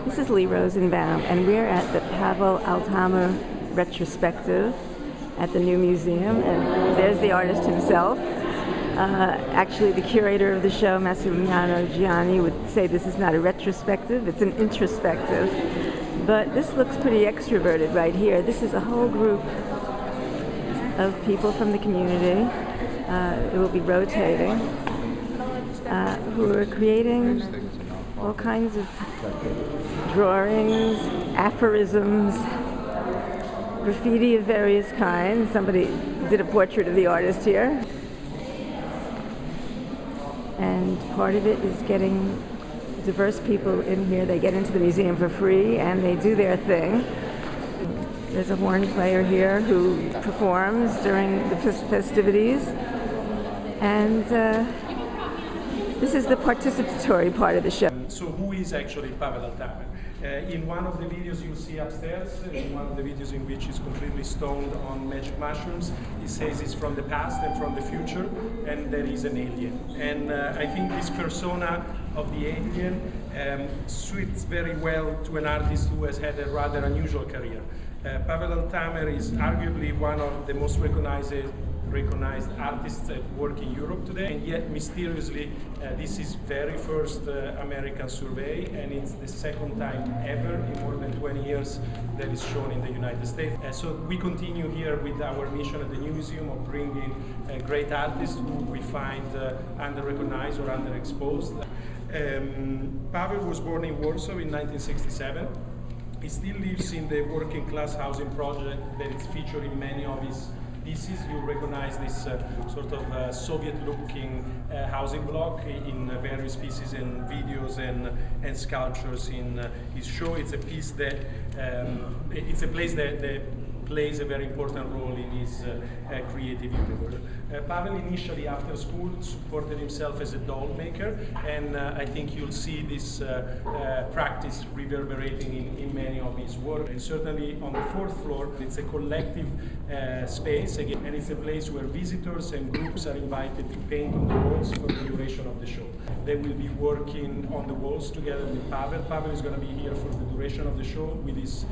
This is Lee Rosenbaum, and we're at the Pawel Althamer retrospective at the new museum, and there's the artist himself. Actually, the curator of the show, Massimiliano Gianni, would say this is not a retrospective, it's an introspective. But this looks pretty extroverted right here. This is a whole group of people from the community. It will be rotating, who are creating all kinds of drawings, aphorisms, graffiti of various kinds. Somebody did a portrait of the artist here. And part of it is getting diverse people in here. They get into the museum for free and they do their thing. There's a horn player here who performs during the festivities. And this is the participatory part of the show. So who is actually Pawel Althamer? In one of the videos you'll see upstairs, in one of the videos in which he's completely stoned on magic mushrooms, he says he's from the past and from the future, and that he's an alien. And I think this persona of the alien suits very well to an artist who has had a rather unusual career. Pawel Althamer is arguably one of the most recognized artists at work in Europe today, and yet mysteriously this is very first American survey, and it's the second time ever in more than 20 years that is shown in the United States. So we continue here with our mission at the new museum of bringing great artists who we find under-recognized or underexposed. Pawel was born in Warsaw in 1967. He still lives in the working class housing project that is featured in many of his pieces. You recognize this sort of Soviet-looking housing block in various pieces and videos and sculptures in his show. It's a piece that it's a place that plays a very important role in his creative universe. Pawel initially after school supported himself as a doll maker, and I think you'll see this practice reverberating in many of his work. And certainly on the fourth floor, it's a collective space, again, and it's a place where visitors and groups are invited to paint on the walls for the duration of the show. They will be working on the walls together with Pawel. Pawel is going to be here for the duration of the show with his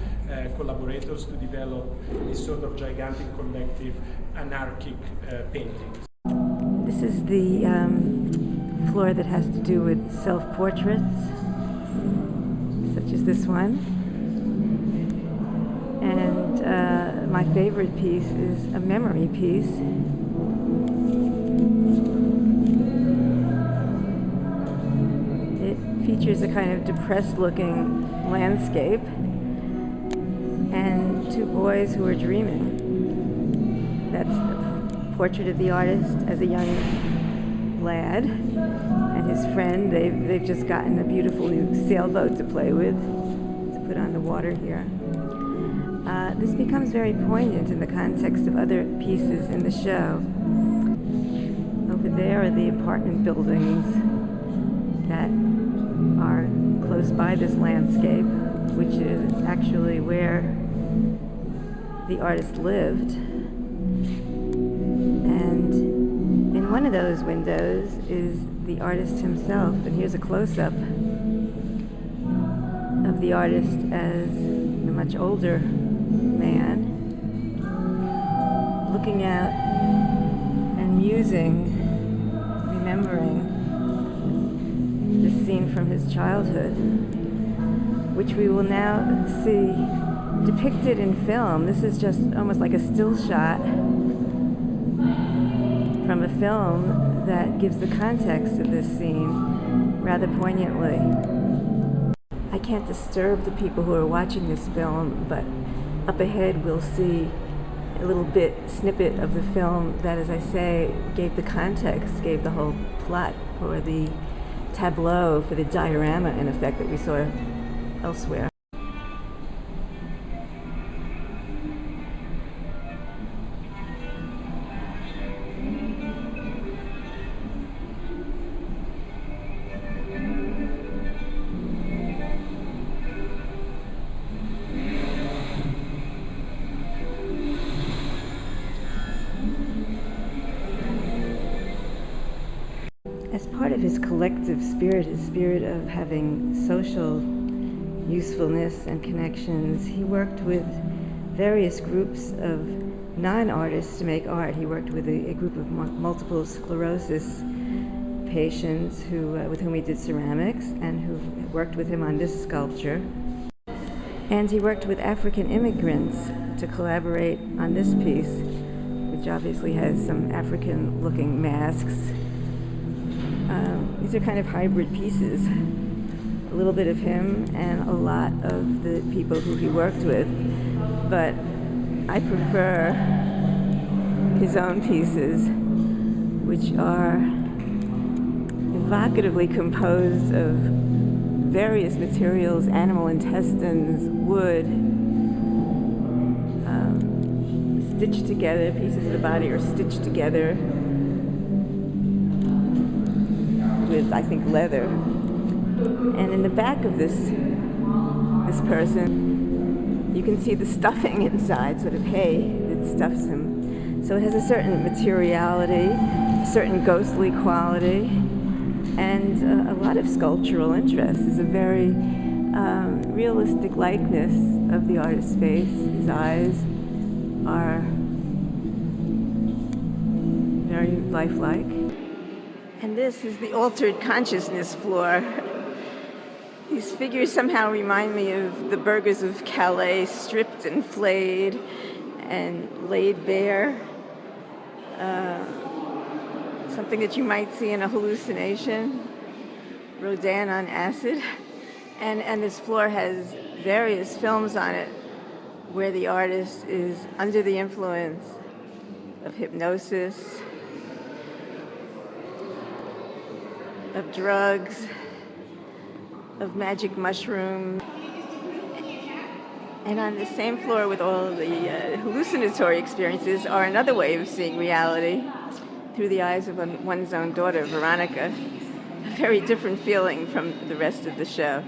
collaborators to develop this sort of gigantic collective anarchic paintings. This is the floor that has to do with self-portraits, such as this one. And my favorite piece is a memory piece. It features a kind of depressed-looking landscape and two boys who are dreaming. That's a portrait of the artist as a young lad and his friend. They've just gotten a beautiful new sailboat to play with, to put on the water here. This becomes very poignant in the context of other pieces in the show. Over there are the apartment buildings that are close by this landscape, which is actually where the artist lived. And in one of those windows is the artist himself, and here's a close-up of the artist as a much older man, looking out and musing, remembering this scene from his childhood, which we will now see depicted in film. This is just almost like a still shot from a film that gives the context of this scene rather poignantly. I can't disturb the people who are watching this film, but up ahead we'll see a little snippet of the film that, as I say, gave the context, gave the whole plot for the tableau, for the diorama, in effect, that we saw elsewhere. As part of his collective spirit, his spirit of having social usefulness and connections. He worked with various groups of non-artists to make art. He worked with a group of multiple sclerosis patients with whom he did ceramics, and who worked with him on this sculpture. And he worked with African immigrants to collaborate on this piece, which obviously has some African-looking masks. These are kind of hybrid pieces. A little bit of him and a lot of the people who he worked with. But I prefer his own pieces, which are evocatively composed of various materials, animal intestines, wood, stitched together. Pieces of the body are stitched together with, I think, leather. And in the back of this person, you can see the stuffing inside, sort of hay that stuffs him. So it has a certain materiality, a certain ghostly quality, and a lot of sculptural interest. It's a very realistic likeness of the artist's face. His eyes are very lifelike. And this is the altered consciousness floor. These figures somehow remind me of the burghers of Calais, stripped and flayed and laid bare. Something that you might see in a hallucination. Rodin on acid. And this floor has various films on it where the artist is under the influence of hypnosis, of drugs, of magic mushrooms. And on the same floor with all of the hallucinatory experiences are another way of seeing reality through the eyes of one's own daughter, Veronica. A very different feeling from the rest of the show.